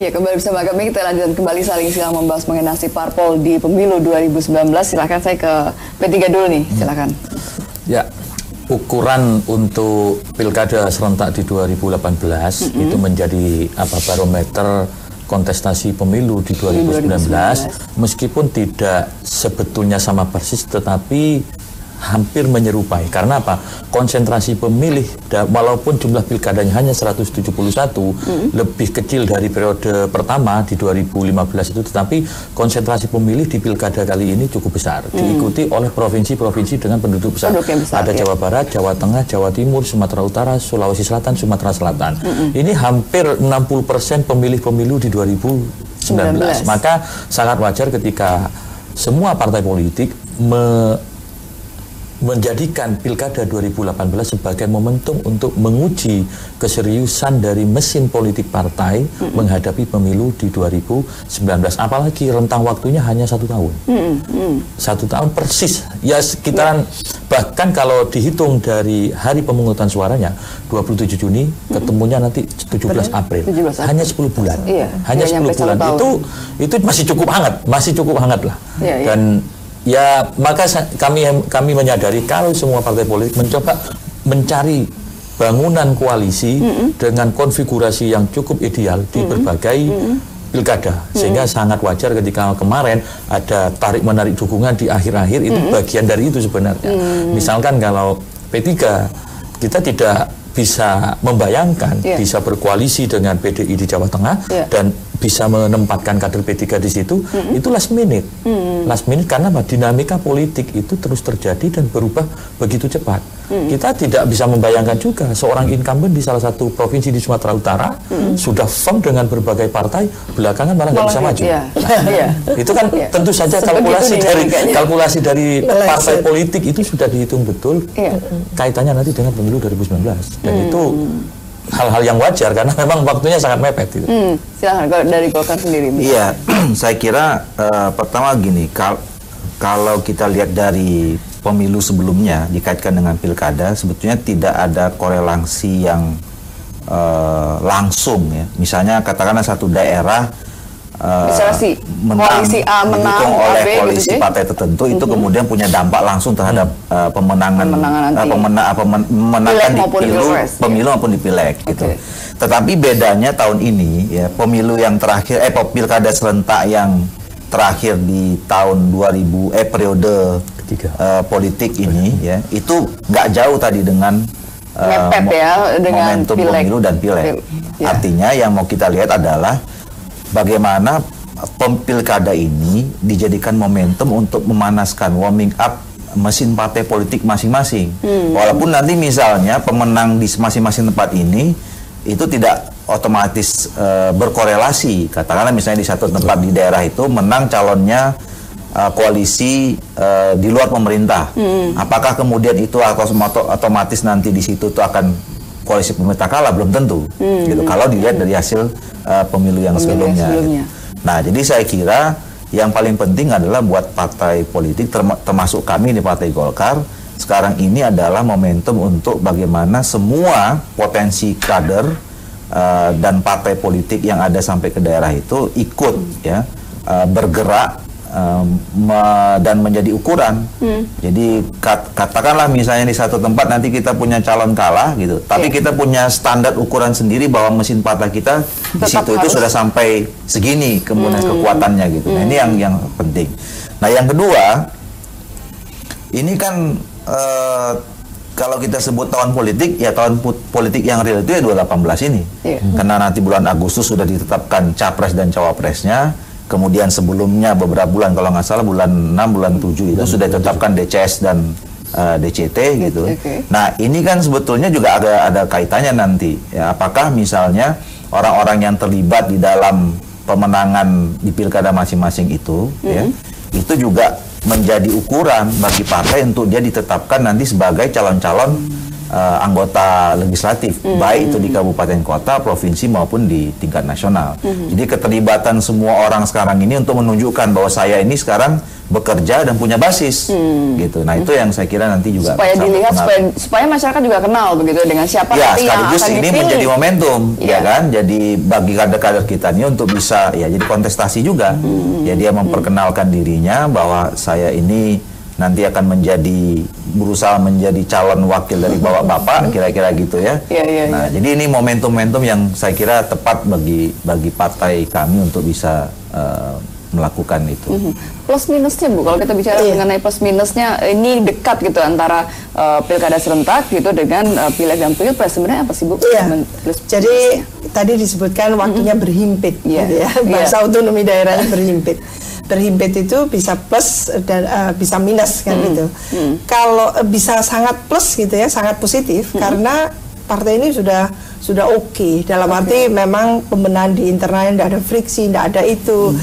Ya, kembali bersama kami, kita lanjutkan kembali saling silang membahas mengenai nasib parpol di pemilu 2019. Silakan saya ke P3 dulu nih, silakan. Ya, ukuran untuk pilkada serentak di 2018 itu menjadi barometer kontestasi pemilu di 2019, meskipun tidak sebetulnya sama persis, tetapi hampir menyerupai. Karena apa? Konsentrasi pemilih, walaupun jumlah pilkadanya hanya 171, lebih kecil dari periode pertama di 2015 itu, tetapi konsentrasi pemilih di pilkada kali ini cukup besar. Diikuti oleh provinsi-provinsi dengan penduduk besar. Ada Jawa Barat, Jawa Tengah, Jawa Timur, Sumatera Utara, Sulawesi Selatan, Sumatera Selatan. Ini hampir 60% pemilih pemilu di 2019. Maka sangat wajar ketika semua partai politik menjadikan pilkada 2018 sebagai momentum untuk menguji keseriusan dari mesin politik partai menghadapi pemilu di 2019. Apalagi rentang waktunya hanya 1 tahun. 1 tahun persis. Ya sekitaran, bahkan kalau dihitung dari hari pemungutan suaranya 27 Juni, ketemunya nanti 17 April. Hanya 10 bulan. Hanya 10 bulan. Itu masih cukup hangat lah. Dan ya, maka kami menyadari kalau semua partai politik mencoba mencari bangunan koalisi dengan konfigurasi yang cukup ideal di berbagai pilkada, sehingga sangat wajar ketika kemarin ada tarik-menarik dukungan di akhir-akhir, itu bagian dari itu sebenarnya. Misalkan kalau P3, kita tidak bisa membayangkan bisa berkoalisi dengan PDI di Jawa Tengah dan bisa menempatkan kader P3 di situ, itu last minute. Last minute karena dinamika politik itu terus terjadi dan berubah begitu cepat. Kita tidak bisa membayangkan juga seorang incumbent di salah satu provinsi di Sumatera Utara sudah firm dengan berbagai partai, belakangan malah nggak bisa maju. Itu kan tentu saja kalkulasi dari partai politik itu sudah dihitung betul, kaitannya nanti dengan pemilu 2019. Dan itu hal-hal yang wajar karena memang waktunya sangat mepet. Silahkan kalau dari Golkar sendiri. Iya, saya kira pertama gini, kalau kita lihat dari pemilu sebelumnya dikaitkan dengan pilkada, sebetulnya tidak ada korelasi yang langsung ya. Misalnya katakanlah satu daerah koalisi A menang oleh koalisi partai tertentu, itu kemudian punya dampak langsung terhadap pemenangan di pemilu maupun di pileg gitu. Tetapi bedanya tahun ini ya, pemilu yang terakhir pilkada serentak yang terakhir di tahun 2000 periode politik ini ya, itu nggak jauh tadi dengan momentum pemilu dan pileg. Artinya yang mau kita lihat adalah bagaimana pilkada ini dijadikan momentum untuk memanaskan, warming up mesin partai politik masing-masing. Walaupun nanti misalnya pemenang di masing-masing tempat ini itu tidak otomatis berkorelasi. Katakanlah misalnya di satu tempat di daerah itu menang calonnya koalisi di luar pemerintah. Apakah kemudian itu otomatis nanti di situ tuh akan koalisi pemerintah kalah? Belum tentu. Gitu. Kalau dilihat dari hasil pemilu yang sebelumnya. Gitu. Nah, jadi saya kira yang paling penting adalah buat partai politik, termasuk kami di Partai Golkar, sekarang ini adalah momentum untuk bagaimana semua potensi kader dan partai politik yang ada sampai ke daerah itu ikut ya bergerak dan menjadi ukuran. Jadi katakanlah misalnya di satu tempat nanti kita punya calon kalah gitu, tapi kita punya standar ukuran sendiri bahwa mesin partai kita di situ itu sudah sampai segini kemudian kekuatannya gitu. Nah, ini yang penting. Nah, yang kedua, ini kan kalau kita sebut tahun politik, ya tahun politik yang real itu ya 2018 ini. Karena nanti bulan Agustus sudah ditetapkan capres dan cawapresnya. Kemudian sebelumnya beberapa bulan, kalau nggak salah bulan 6, bulan 7 itu sudah ditetapkan DCS dan DCT gitu. Nah, ini kan sebetulnya juga ada kaitannya nanti. Ya, apakah misalnya orang-orang yang terlibat di dalam pemenangan di pilkada masing-masing itu, ya, itu juga menjadi ukuran bagi partai untuk dia ditetapkan nanti sebagai calon-calon anggota legislatif, baik itu di kabupaten kota, provinsi maupun di tingkat nasional. Jadi keterlibatan semua orang sekarang ini untuk menunjukkan bahwa saya ini sekarang bekerja dan punya basis, gitu. Nah itu yang saya kira nanti juga supaya dilihat, supaya masyarakat juga kenal begitu dengan siapa ya, nanti yang akan sekaligus ini dipilih. menjadi momentum, ya Iya. kan? Jadi bagi kader-kader kita ini untuk bisa ya jadi kontestasi juga. Ya dia memperkenalkan dirinya bahwa saya ini nanti akan berusaha menjadi calon wakil dari bapak-bapak, kira-kira gitu ya. Nah, jadi ini momentum-momentum yang saya kira tepat bagi partai kami untuk bisa melakukan itu. Plus minusnya Bu, kalau kita bicara mengenai plus minusnya, ini dekat gitu antara pilkada serentak gitu dengan pileg dan pilpres, sebenarnya apa sih Bu? Jadi tadi disebutkan waktunya berhimpit, gitu ya. Bahasa otonomi daerahnya berhimpit. Berhimpit itu bisa plus dan bisa minus kan gitu. Kalau bisa sangat plus gitu ya, sangat positif karena partai ini sudah oke. Dalam arti memang pembenahan di internalnya tidak ada friksi, tidak ada itu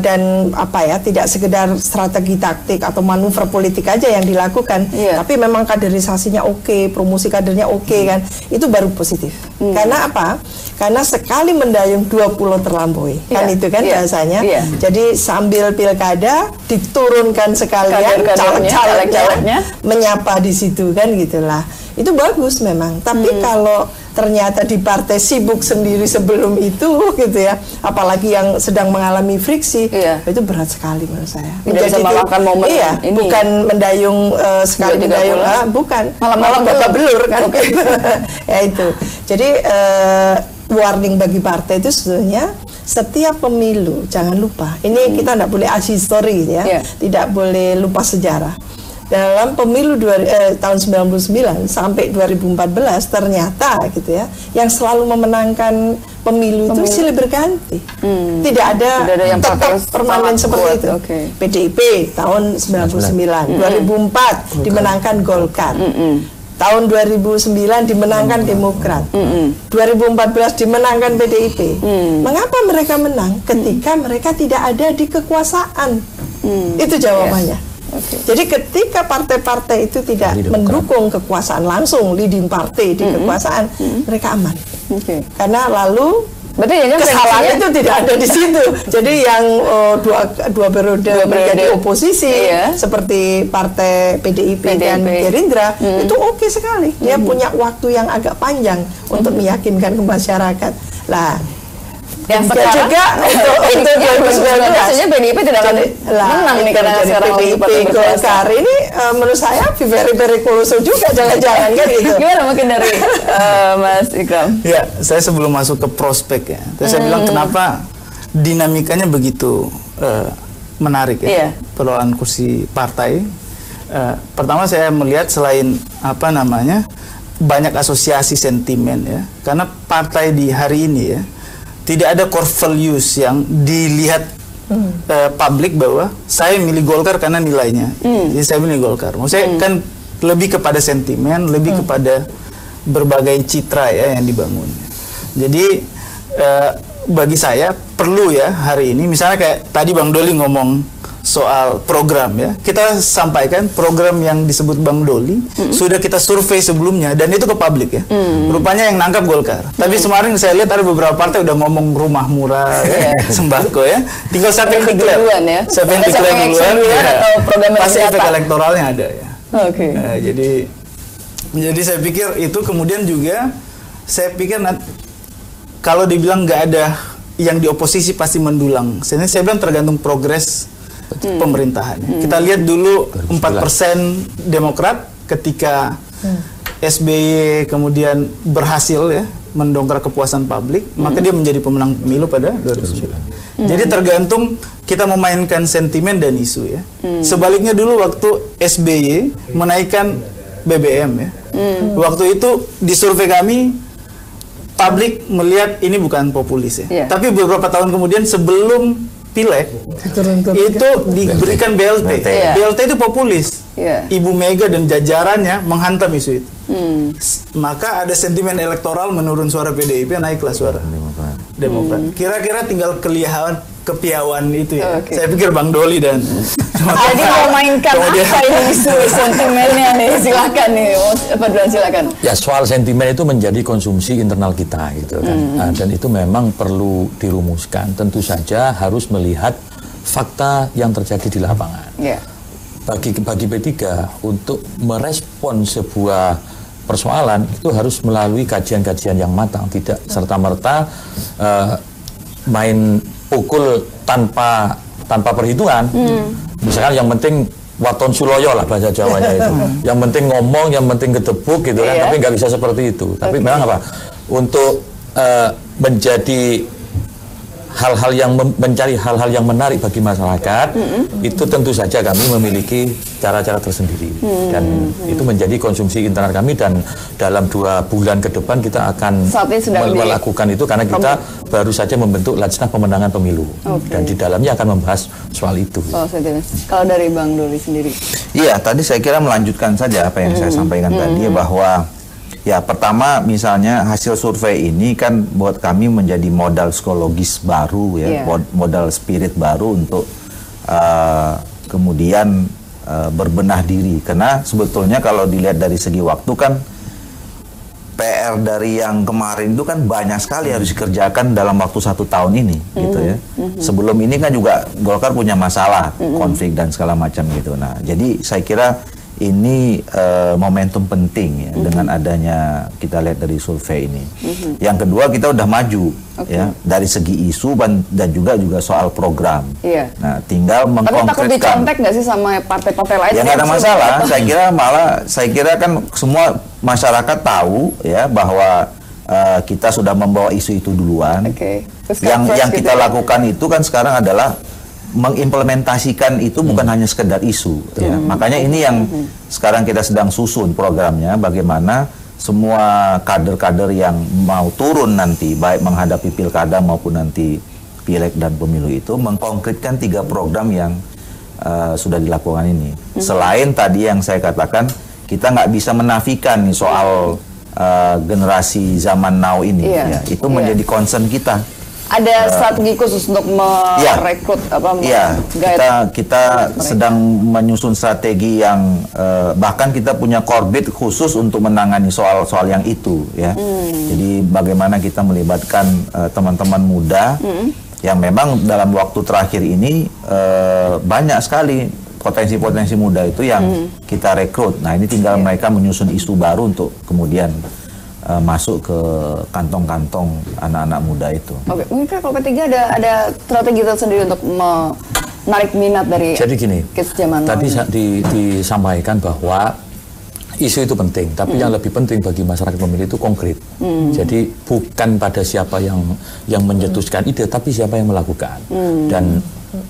dan apa ya, tidak sekedar strategi taktik atau manuver politik aja yang dilakukan, tapi memang kaderisasinya oke, promosi kadernya oke kan, itu baru positif. Karena apa? Karena sekali mendayung 20 terlampaui, kan itu kan bahasanya. Jadi sambil pilkada diturunkan sekalian caleg-calegnya menyapa di situ kan gitulah. Itu bagus memang. Tapi kalau ternyata di partai sibuk sendiri sebelum itu gitu ya, apalagi yang sedang mengalami friksi, itu berat sekali menurut saya. Menjadi melakukan momen ini. Bukan mendayung sekali mendayung, bukan. Malah babak belur kan. Ya itu. Jadi warning bagi partai itu sebetulnya setiap pemilu jangan lupa. Ini kita tidak boleh ahistori ya, tidak boleh lupa sejarah. Dalam pemilu tahun 99 sampai 2014 ternyata gitu ya, yang selalu memenangkan pemilu itu silih berganti. Tidak ada yang tetap permanen seperti itu. PDIP tahun 99, 2004 dimenangkan Golkar. Tahun 2009 dimenangkan Demokrat, 2014 dimenangkan PDIP. Mengapa mereka menang? Ketika mereka tidak ada di kekuasaan. Itu jawabannya. Jadi ketika partai-partai itu tidak mendukung kekuasaan langsung, leading party di kekuasaan, mereka aman. Karena lalu kesalahan itu tidak ada di situ. Jadi yang dua periode menjadi oposisi seperti partai PDIP dan Gerindra itu oke sekali. Dia punya waktu yang agak panjang untuk meyakinkan ke masyarakat. Lah, yang sekarang juga untuk 2019 PDIP tidak akan menang nih karena sekarang PDIP Golkar ini menurut saya very close juga, jangan-jangan kan gitu. Gimana mungkin dari Mas Ikram? Ya, saya sebelum masuk ke prospek ya, saya bilang kenapa dinamikanya begitu menarik ya, perolehan kursi partai. Pertama saya melihat selain banyak asosiasi sentimen ya, karena partai di hari ini ya tidak ada core values yang dilihat publik bahwa saya milih Golkar karena nilainya. Jadi saya milih Golkar. Maksudnya kan lebih kepada sentimen, lebih kepada berbagai citra ya yang dibangun. Jadi bagi saya perlu ya hari ini, misalnya kayak tadi Bang Doli ngomong soal program ya, kita sampaikan program yang disebut Bang Doli sudah kita survei sebelumnya dan itu ke publik ya. Rupanya yang nangkap Golkar. Tapi kemarin saya lihat ada beberapa partai udah ngomong rumah murah, sembako ya. Tinggal siapa yang declare, siapa yang declare duluan, pasti efek elektoralnya ada ya. Jadi saya pikir itu, kemudian juga saya pikir kalau dibilang nggak ada yang di oposisi pasti mendulang. Saya bilang tergantung progres pemerintahan. Kita lihat dulu 4% Demokrat ketika SBY kemudian berhasil ya mendongkrak kepuasan publik, maka dia menjadi pemenang pemilu pada 2009. Jadi tergantung kita memainkan sentimen dan isu ya. Sebaliknya dulu waktu SBY menaikkan BBM ya. Waktu itu di survei kami publik melihat ini bukan populis ya. Tapi beberapa tahun kemudian sebelum pileg itu diberikan BLT. BLT itu populis. Ibu Mega dan jajarannya menghantam isu itu. Maka ada sentimen elektoral, menurun suara PDIP, naiklah suara Demokrat. Kira-kira tinggal kelihatan kepiawaan itu ya. Saya pikir Bang Doli dan jadi mau mainkan apa ini isu sentimennya nih, silakan nih, Pak Duan silakan. Ya, soal sentimen itu menjadi konsumsi internal kita gitu kan. Dan itu memang perlu dirumuskan. Tentu saja harus melihat fakta yang terjadi di lapangan. Bagi P3 untuk merespon sebuah persoalan itu harus melalui kajian-kajian yang matang, tidak serta-merta main pukul tanpa perhitungan. Misalkan yang penting waton suloyo lah bahasa Jawanya itu. Yang penting ngomong, yang penting gedebuk gitu kan, tapi nggak bisa seperti itu. Tapi memang apa? Untuk menjadi hal-hal yang mencari hal-hal yang menarik bagi masyarakat, itu tentu saja kami memiliki cara-cara tersendiri, dan itu menjadi konsumsi internal kami, dan dalam 2 bulan ke depan kita akan melakukan itu karena kita baru saja membentuk Lajnah Pemenangan Pemilu, dan di dalamnya akan membahas soal itu. Kalau dari Bang Doli sendiri? Iya, tadi saya kira melanjutkan saja apa yang saya sampaikan tadi, bahwa ya, pertama misalnya hasil survei ini kan buat kami menjadi modal psikologis baru ya, modal spirit baru untuk kemudian berbenah diri. Karena sebetulnya kalau dilihat dari segi waktu kan PR dari yang kemarin itu kan banyak sekali harus dikerjakan dalam waktu 1 tahun ini gitu ya. Sebelum ini kan juga Golkar punya masalah, konflik dan segala macam gitu. Nah, jadi saya kira ini momentum penting ya, dengan adanya kita lihat dari survei ini. Yang kedua, kita udah maju ya dari segi isu dan juga soal program. Nah, tinggal mengkonkretkan. Tapi takut dicontek nggak sih sama partai-partai lain? Ya nggak ada masalah. Saya kira kan semua masyarakat tahu ya bahwa kita sudah membawa isu itu duluan. Yang kita lakukan itu kan sekarang adalah mengimplementasikan itu, bukan hanya sekedar isu ya. Makanya ini yang sekarang kita sedang susun programnya, bagaimana semua kader-kader yang mau turun nanti baik menghadapi pilkada maupun nanti pileg dan pemilu itu mengkonkretkan 3 program yang sudah dilakukan ini. Selain tadi yang saya katakan, kita nggak bisa menafikan nih soal generasi zaman now ini ya. Itu menjadi concern kita. Ada strategi khusus untuk merekrut kita sedang menyusun strategi yang bahkan kita punya korbit khusus untuk menangani soal-soal yang itu ya. Jadi bagaimana kita melibatkan teman-teman muda yang memang dalam waktu terakhir ini banyak sekali potensi-potensi muda itu yang kita rekrut. Nah, ini tinggal mereka menyusun isu baru untuk kemudian masuk ke kantong-kantong anak-anak muda itu. Oke, mungkin kalau P3 ada strategi tersendiri untuk menarik minat dari. Jadi gini, tadi disampaikan bahwa isu itu penting, tapi yang lebih penting bagi masyarakat pemilih itu konkret. Jadi bukan pada siapa yang mencetuskan ide, tapi siapa yang melakukan. Dan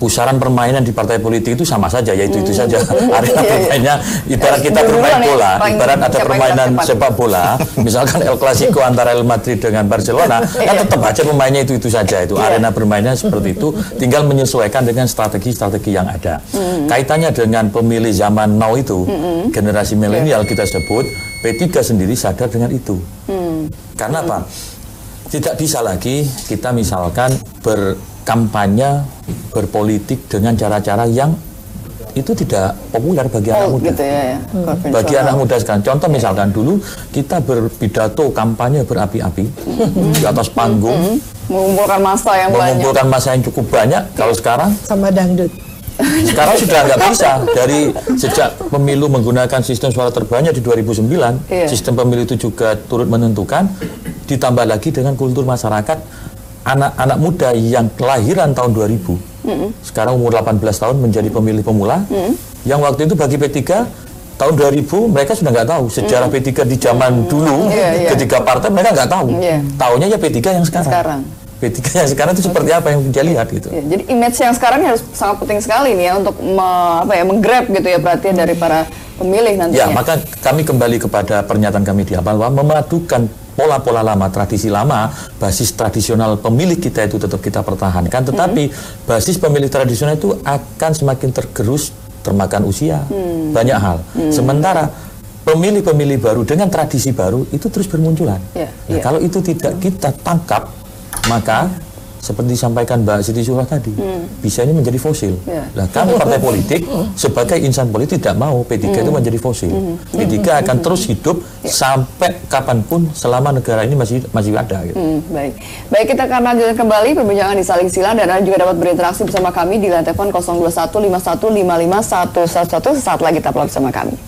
pusaran permainan di partai politik itu sama saja, yaitu itu saja. Arena permainnya ibarat kita bermain bola, ibarat ada permainan sepak bola, misalkan El Clasico antara Real Madrid dengan Barcelona, kan tetap aja pemainnya itu saja. Itu arena bermainnya seperti itu, tinggal menyesuaikan dengan strategi-strategi yang ada. Kaitannya dengan pemilih zaman now itu, generasi milenial kita sebut, P3 sendiri sadar dengan itu. Karena apa? Tidak bisa lagi kita misalkan berkampanye, berpolitik dengan cara-cara yang itu tidak populer bagi anak muda. Gitu ya. Bagi anak muda sekarang. Contoh misalkan dulu kita berpidato kampanye berapi-api di atas panggung, mengumpulkan massa yang cukup banyak. Kalau sekarang sama dangdut. Sekarang sudah nggak bisa. Dari sejak pemilu menggunakan sistem suara terbanyak di 2009, sistem pemilu itu juga turut menentukan, ditambah lagi dengan kultur masyarakat anak-anak muda yang kelahiran tahun 2000, sekarang umur 18 tahun menjadi pemilih pemula, yang waktu itu bagi P3 tahun 2000 mereka sudah nggak tahu sejarah P3 di zaman dulu, ketiga partai mereka nggak tahu, taunya ya P3 yang sekarang. P3 yang sekarang itu seperti apa yang dia lihat gitu. Jadi image yang sekarang harus sangat penting sekali nih ya untuk menggrab gitu ya perhatian dari para pemilih nantinya. Ya, maka kami kembali kepada pernyataan kami di awal bahwa memadukan pola-pola lama, tradisi lama, basis tradisional pemilih kita itu tetap kita pertahankan, tetapi basis pemilih tradisional itu akan semakin tergerus, termakan usia, banyak hal. Sementara pemilih-pemilih baru dengan tradisi baru itu terus bermunculan. Kalau itu tidak kita tangkap, maka seperti disampaikan Mbak Siti Surah tadi, bisa ini menjadi fosil. Nah, kami partai politik sebagai insan politik tidak mau P3 itu menjadi fosil. P3 akan terus hidup sampai kapanpun selama negara ini masih ada. Gitu. Baik, kita akan lanjutkan kembali perbincangan di Saling Sila, dan Anda juga dapat berinteraksi bersama kami di line telepon 021 51 55 111. Sesaat lagi tetaplah bersama kami.